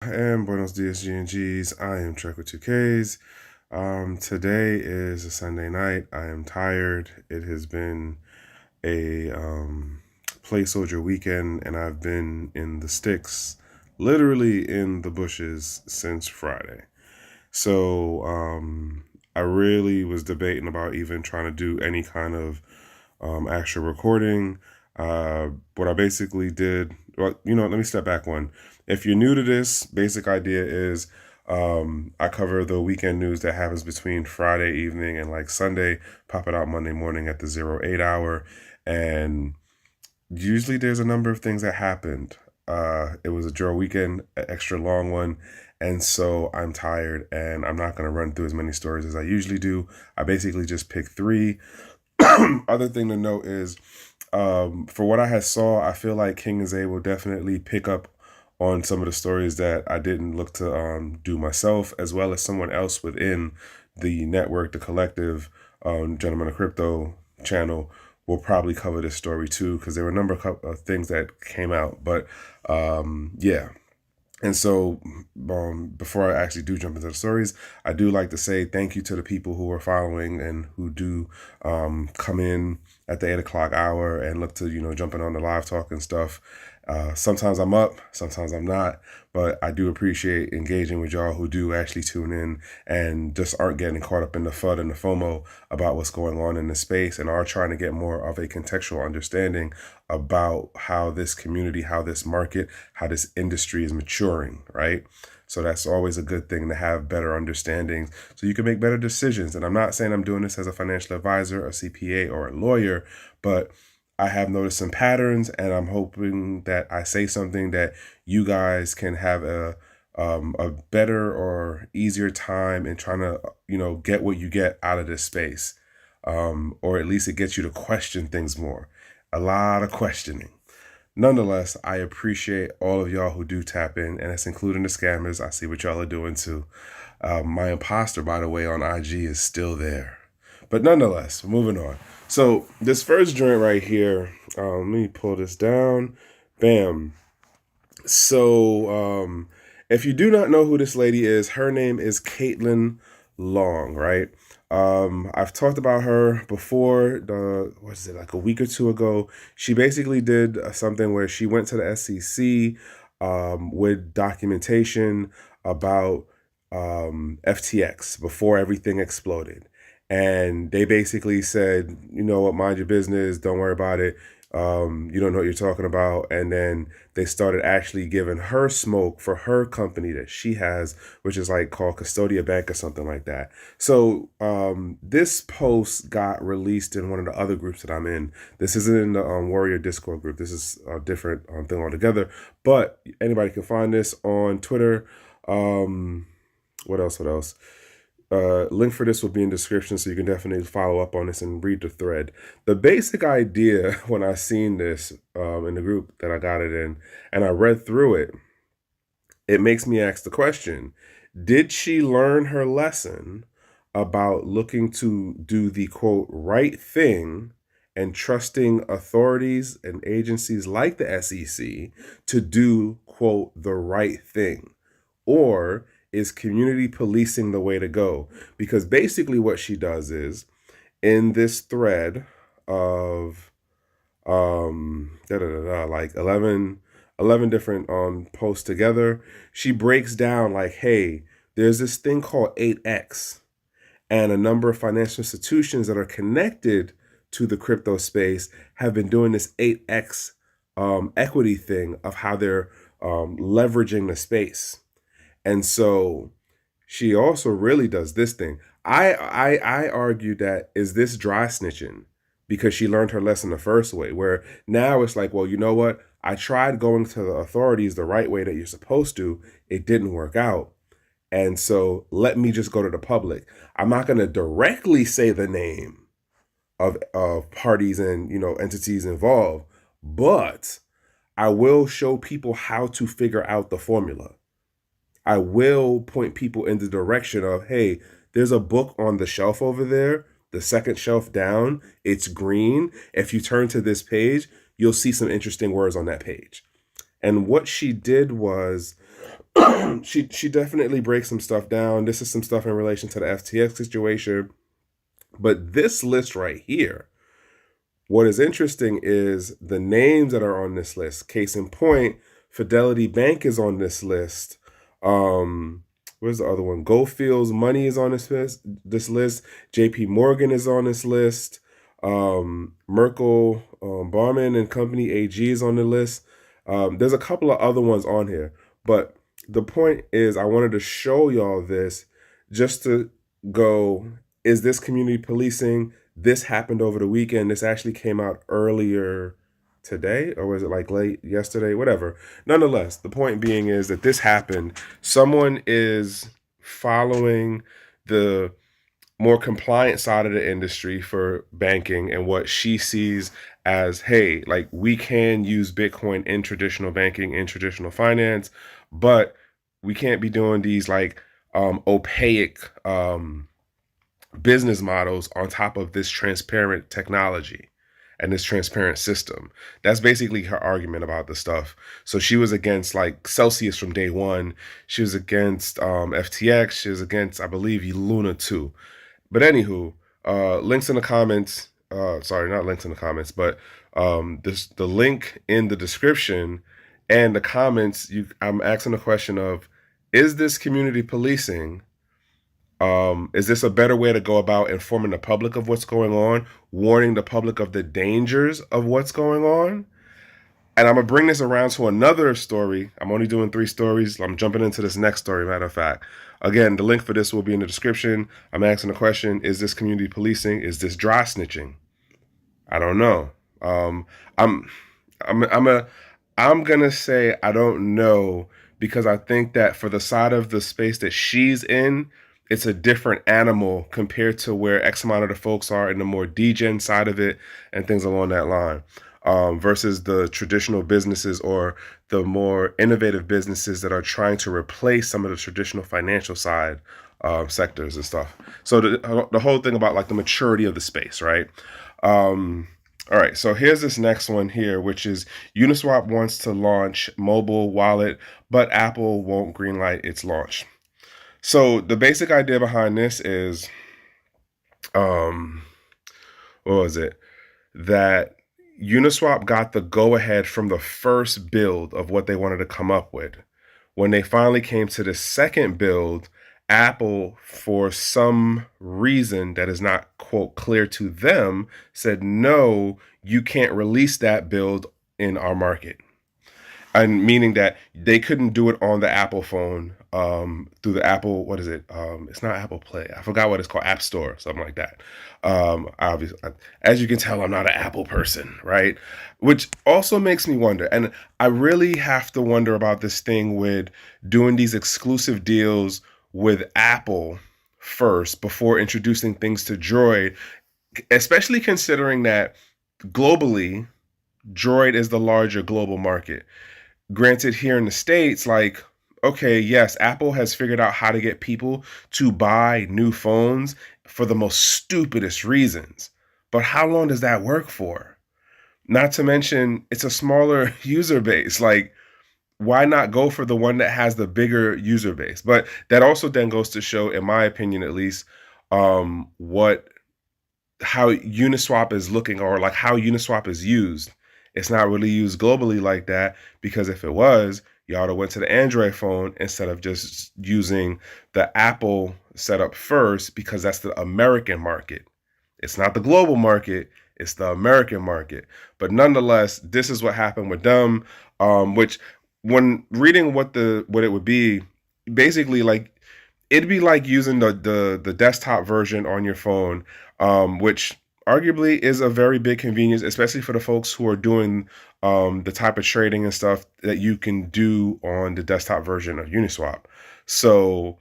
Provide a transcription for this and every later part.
And buenos dias, GnGs. I am Trekkw2ks. Today is a Sunday night. I am tired. It has been a play soldier weekend, and I've been in the sticks, literally in the bushes since Friday. So I really was debating about even trying to do any kind of actual recording. What I basically did, well, let me step back one. If you're new to this, basic idea is I cover the weekend news that happens between Friday evening and like Sunday, pop it out Monday morning at the 08 hour. And usually there's a number of things that happened. It was a drill weekend, an extra long one. And so I'm tired and I'm not going to run through as many stories as I usually do. I basically just picked three. Other thing to note is, for what I had saw, I feel like GnGs will definitely pick up on some of the stories that I didn't look to do myself, as well as someone else within the network, the collective, Gentlemen of Crypto channel will probably cover this story too, because there were a number of things that came out. But yeah. And so, before I actually do jump into the stories, I do like to say thank you to the people who are following and who do come in at the 8 o'clock hour and look to, jumping on the live talk and stuff. Sometimes I'm up, sometimes I'm not, but I do appreciate engaging with y'all who do actually tune in and just aren't getting caught up in the FUD and the FOMO about what's going on in the space and are trying to get more of a contextual understanding about how this community, how this market, how this industry is maturing, right? So that's always a good thing to have better understandings so you can make better decisions. And I'm not saying I'm doing this as a financial advisor, a CPA, or a lawyer, but I have noticed some patterns, and I'm hoping that I say something that you guys can have a better or easier time in trying to, get what you get out of this space. Or at least it gets you to question things more. A lot of questioning. Nonetheless, I appreciate all of y'all who do tap in, and it's including the scammers. I see what y'all are doing too. My imposter, by the way, on IG is still there. But nonetheless, moving on. So this first joint right here, let me pull this down. Bam. So if you do not know who this lady is, her name is Caitlin Long, right? I've talked about her before. What is it, like a week or two ago? She basically did something where she went to the SEC with documentation about FTX before everything exploded. And they basically said, you know what, mind your business, don't worry about it. You don't know what you're talking about. And then they started actually giving her smoke for her company that she has, which is like called Custodia Bank or something like that. So this post got released in one of the other groups that I'm in. This isn't in the Warrior Discord group. This is a different thing altogether. But anybody can find this on Twitter. What else? Link for this will be in description, so you can definitely follow up on this and read the thread. The basic idea when I seen this in the group that I got it in, and I read through it, it makes me ask the question, did she learn her lesson about looking to do the, quote, right thing and trusting authorities and agencies like the SEC to do, quote, the right thing? Or is community policing the way to go? Because basically what she does is, in this thread of like 11 different posts together, she breaks down like, hey, there's this thing called 8X, and a number of financial institutions that are connected to the crypto space have been doing this 8X equity thing of how they're leveraging the space. And so she also really does this thing. I argue that, is this dry snitching? Because she learned her lesson the first way, where now it's like, well, you know what? I tried going to the authorities the right way that you're supposed to. It didn't work out. And so let me just go to the public. I'm not going to directly say the name of parties and, entities involved, but I will show people how to figure out the formula. I will point people in the direction of, hey, there's a book on the shelf over there, the second shelf down. It's green. If you turn to this page, you'll see some interesting words on that page. And what she did was she definitely breaks some stuff down. This is some stuff in relation to the FTX situation. But this list right here, what is interesting is the names that are on this list. Case in point, Fidelity Bank is on this list. Where's the other one? Goldfields Money is on this list. JP Morgan is on this list. Merkle Barman and Company AG is on the list. There's a couple of other ones on here. But the point is, I wanted to show y'all this just to go, is this community policing? This happened over the weekend. This actually came out earlier today, or was it like late yesterday? Whatever. Nonetheless, the point being is that this happened. Someone is following the more compliant side of the industry for banking and what she sees as, hey, like we can use Bitcoin in traditional banking, in traditional finance, but we can't be doing these like opaque business models on top of this transparent technology and this transparent system. That's basically her argument about the stuff. So she was against like Celsius from day one. She was against FTX. She was against, I believe, Luna too. But anywho, links in the comments. Sorry, not links in the comments, but the link in the description and the comments. I'm asking the question of, is this community policing? Is this a better way to go about informing the public of what's going on, warning the public of the dangers of what's going on? And I'm going to bring this around to another story. I'm only doing 3 stories. I'm jumping into this next story, matter of fact. Again, the link for this will be in the description. I'm asking the question, is this community policing? Is this dry snitching? I don't know. I'm gonna say I don't know, because I think that for the side of the space that she's in, it's a different animal compared to where X amount of the folks are in the more degen side of it and things along that line, versus the traditional businesses or the more innovative businesses that are trying to replace some of the traditional financial side sectors and stuff. So the whole thing about like the maturity of the space, right? All right, so here's this next one here, which is Uniswap wants to launch mobile wallet, but Apple won't greenlight its launch. So the basic idea behind this is, what was it? That Uniswap got the go-ahead from the first build of what they wanted to come up with. When they finally came to the second build, Apple, for some reason that is not, quote, clear to them, said, no, you can't release that build in our market. And meaning that they couldn't do it on the Apple phone through the Apple, what is it? It's not Apple Play. I forgot what it's called, App Store, something like that. Obviously, as you can tell, I'm not an Apple person, right? Which also makes me wonder. And I really have to wonder about this thing with doing these exclusive deals with Apple first before introducing things to Droid, especially considering that globally, Droid is the larger global market. Granted, here in the States, like, okay, yes, Apple has figured out how to get people to buy new phones for the most stupidest reasons. But how long does that work for? Not to mention, it's a smaller user base. Like, why not go for the one that has the bigger user base? But that also then goes to show, in my opinion at least, how Uniswap is looking, or like how Uniswap is used. It's not really used globally like that, because if it was, y'all would have went to the Android phone instead of just using the Apple setup first, because that's the American market. It's not the global market, it's the American market. But nonetheless, this is what happened with them, which when reading what it would be, basically like it'd be like using the desktop version on your phone, which arguably is a very big convenience, especially for the folks who are doing the type of trading and stuff that you can do on the desktop version of Uniswap. So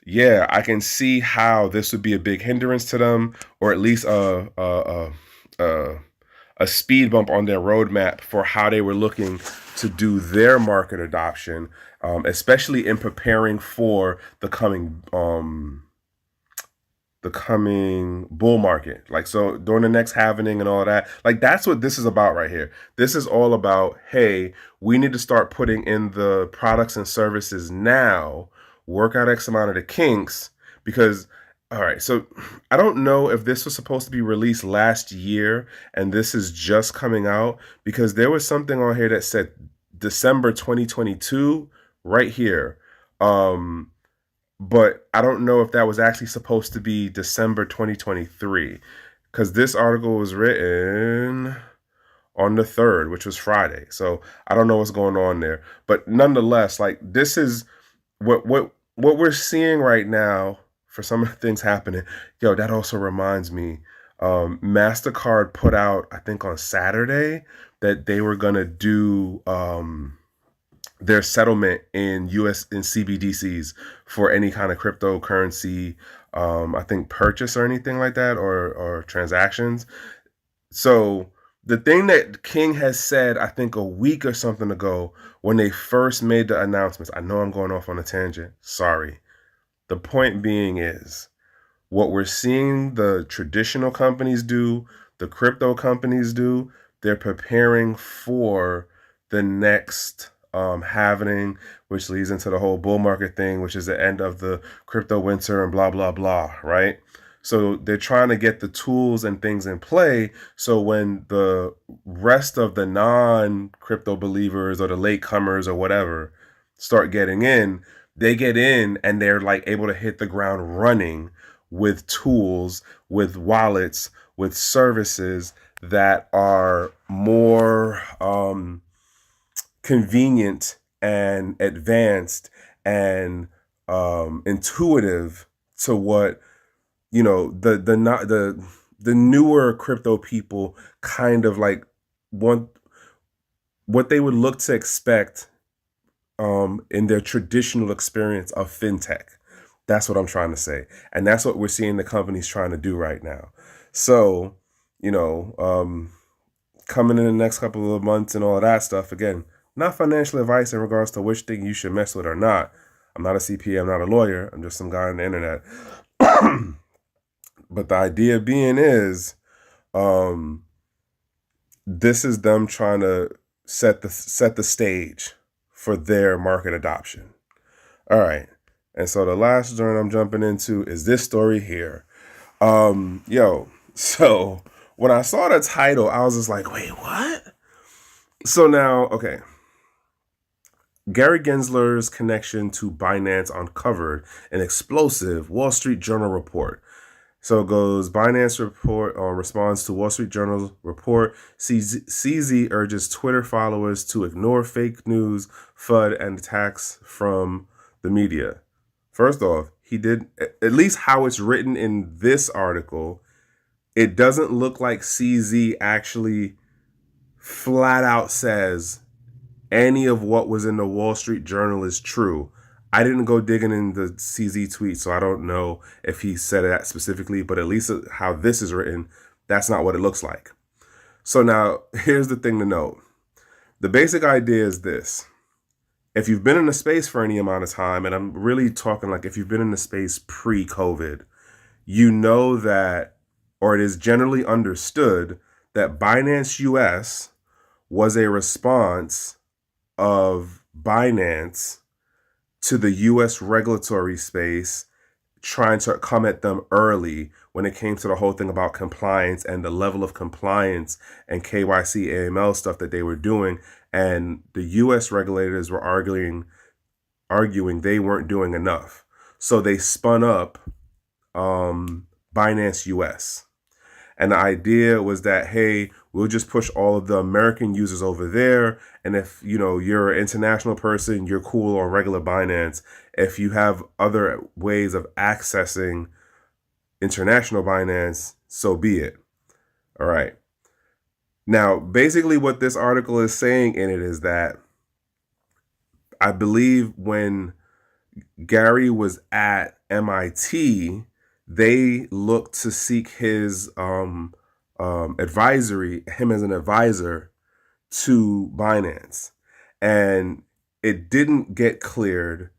yeah, I can see how this would be a big hindrance to them, or at least a speed bump on their roadmap for how they were looking to do their market adoption, especially in preparing for the coming the coming bull market. Like, so during the next halvening and all that, like, that's what this is about right here. This is all about, hey, we need to start putting in the products and services now, work out X amount of the kinks, because, all right, so I don't know if this was supposed to be released last year and this is just coming out, because there was something on here that said December 2022 right here. But I don't know if that was actually supposed to be December 2023, because this article was written on the 3rd, which was Friday. So I don't know what's going on there. But nonetheless, like, this is what we're seeing right now for some of the things happening. Yo, that also reminds me, MasterCard put out, I think on Saturday, that they were gonna do their settlement in CBDCs for any kind of cryptocurrency, I think purchase or anything like that, or transactions. So the thing that King has said, I think a week or something ago, when they first made the announcements, I know I'm going off on a tangent. Sorry. The point being is, what we're seeing the traditional companies do, the crypto companies do, they're preparing for the next halvening, which leads into the whole bull market thing, which is the end of the crypto winter and blah, blah, blah, right? So they're trying to get the tools and things in play, so when the rest of the non-crypto believers or the latecomers or whatever start getting in, they get in and they're like able to hit the ground running with tools, with wallets, with services that are more convenient and advanced and intuitive to what, you know, the newer crypto people kind of like want, what they would look to expect in their traditional experience of fintech. That's what I'm trying to say. And that's what we're seeing the companies trying to do right now. So, you know, coming in the next couple of months and all of that stuff, again, not financial advice in regards to which thing you should mess with or not. I'm not a CPA, I'm not a lawyer, I'm just some guy on the internet. But the idea being is, this is them trying to set the stage for their market adoption. All right. And so the last joint I'm jumping into is this story here. So when I saw the title, I was just like, wait, what? So now, okay. Gary Gensler's connection to Binance uncovered an explosive Wall Street Journal report. So it goes, Binance report responds to Wall Street Journal's report. CZ urges Twitter followers to ignore fake news, FUD, and attacks from the media. First off, he did, at least how it's written in this article, it doesn't look like CZ actually flat out says any of what was in the Wall Street Journal is true. I didn't go digging in the CZ tweet, so I don't know if he said that specifically, but at least how this is written, that's not what it looks like. So now, here's the thing to note. The basic idea is this. If you've been in the space for any amount of time, and I'm really talking like if you've been in the space pre-COVID, you know that, or it is generally understood, that Binance US was a response of Binance to the US regulatory space trying to come at them early when it came to the whole thing about compliance and the level of compliance and KYC AML stuff that they were doing. And the US regulators were arguing they weren't doing enough. So they spun up Binance US. And the idea was that, hey, we'll just push all of the American users over there. And if, you know, you're an international person, you're cool on regular Binance. If you have other ways of accessing international Binance, so be it. All right. Now, basically what this article is saying in it is that I believe when Gary was at MIT, they looked to seek his advisory, him as an advisor to Binance. And it didn't get cleared,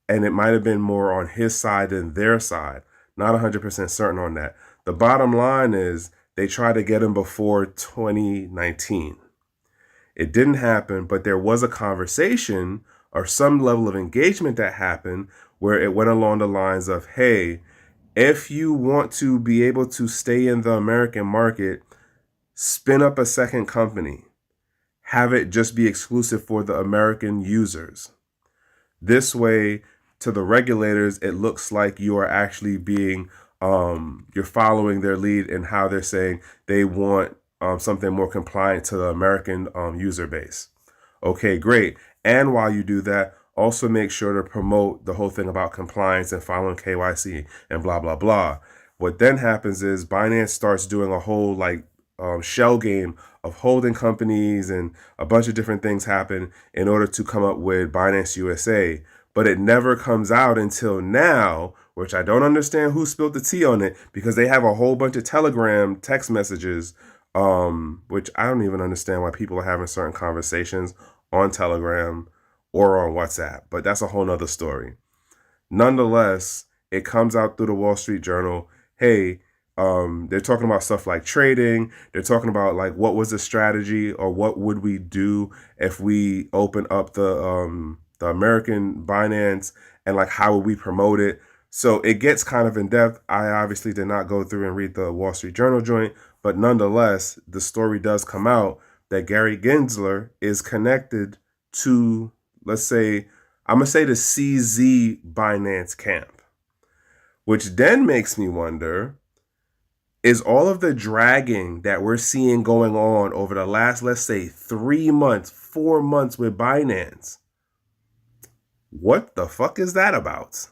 and it might have been more on his side than their side. Not 100% certain on that. The bottom line is they tried to get him before 2019. It didn't happen, but there was a conversation or some level of engagement that happened where it went along the lines of, hey, if you want to be able to stay in the American market, spin up a second company. Have it just be exclusive for the American users. This way, to the regulators, it looks like you are actually being, you're following their lead in how they're saying they want something more compliant to the American user base. Okay, great. And while you do that, also make sure to promote the whole thing about compliance and following KYC and blah, blah, blah. What then happens is Binance starts doing a whole shell game of holding companies, and a bunch of different things happen in order to come up with Binance USA. But it never comes out until now, which I don't understand who spilled the tea on it, because they have a whole bunch of Telegram text messages, which I don't even understand why people are having certain conversations on Telegram or on WhatsApp. But that's a whole nother story. Nonetheless, it comes out through the Wall Street Journal. Hey, they're talking about stuff like trading. They're talking about like what was the strategy, or what would we do if we open up the American Binance, and like how would we promote it. So it gets kind of in depth. I obviously did not go through and read the Wall Street Journal joint, but nonetheless, the story does come out that Gary Gensler is connected to, let's say, I'm gonna say the CZ Binance camp, which then makes me wonder, is all of the dragging that we're seeing going on over the last, let's say, 3 months, 4 months with Binance, what the fuck is that about?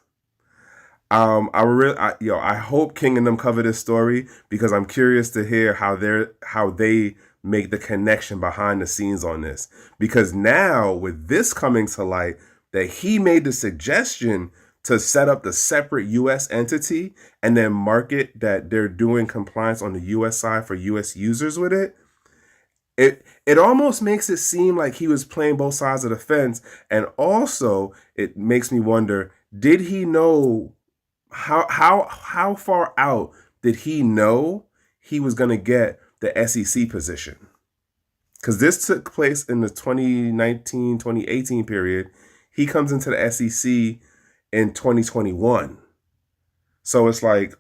I hope King and them cover this story, because I'm curious to hear how they make the connection behind the scenes on this. Because now with this coming to light, that he made the suggestion to set up the separate U.S. entity and then market that they're doing compliance on the U.S. side for U.S. users with it. It almost makes it seem like he was playing both sides of the fence. And also it makes me wonder, did he know how far out did he know he was going to get the SEC position? Because this took place in the 2019, 2018 period. He comes into the SEC in 2021. So it's like,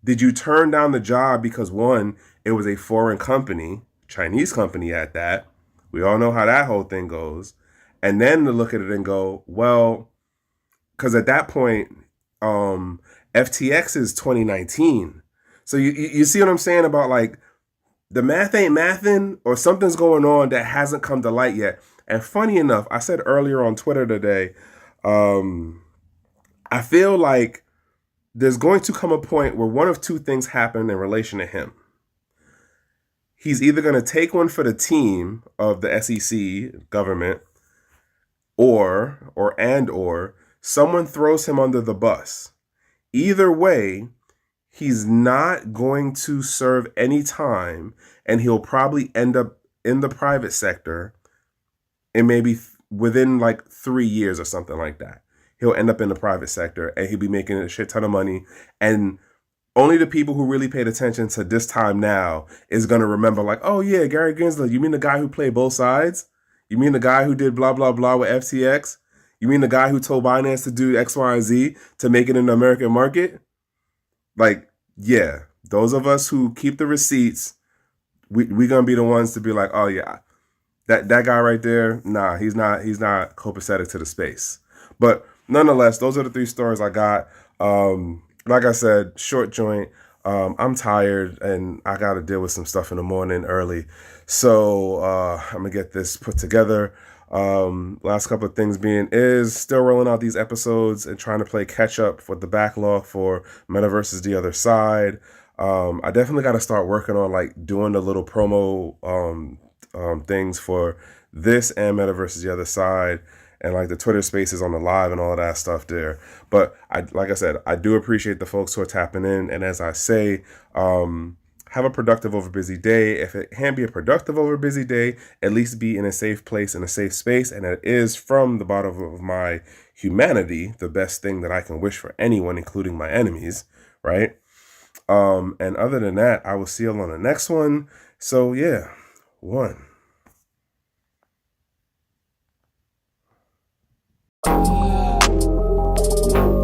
did you turn down the job because, one, it was a foreign company, Chinese company at that? We all know how that whole thing goes. And then to look at it and go, well, because at that point, FTX is 2019. So you see what I'm saying about like the math ain't mathing, or something's going on that hasn't come to light yet. And funny enough, I said earlier on Twitter today, I feel like there's going to come a point where one of two things happen in relation to him. He's either going to take one for the team of the SEC government, or someone throws him under the bus. Either way, he's not going to serve any time, and he'll probably end up in the private sector, and maybe within like 3 years or something like that. He'll end up in the private sector, and he'll be making a shit ton of money. And only the people who really paid attention to this time now is going to remember like, oh yeah, Gary Gensler, you mean the guy who played both sides? You mean the guy who did blah, blah, blah with FTX? You mean the guy who told Binance to do X, Y, and Z to make it in the American market? Like, yeah, those of us who keep the receipts, we're going to be the ones to be like, oh yeah, that guy right there, nah, he's not copacetic to the space. But nonetheless, those are the 3 stories I got. Like I said, short joint. I'm tired and I got to deal with some stuff in the morning early. So I'm going to get this put together. Last couple of things being is still rolling out these episodes and trying to play catch up for the backlog for Meta versus the Other Side. I definitely got to start working on like doing the little promo things for this and Meta versus the Other Side, and like the Twitter Spaces on the live and all of that stuff there. But like I said, I do appreciate the folks who are tapping in. And as I say, have a productive over busy day. If it can't be a productive over busy day, at least be in a safe place, in a safe space. And it is from the bottom of my humanity the best thing that I can wish for anyone, including my enemies, right? And other than that, I will see you on the next one. So yeah, one.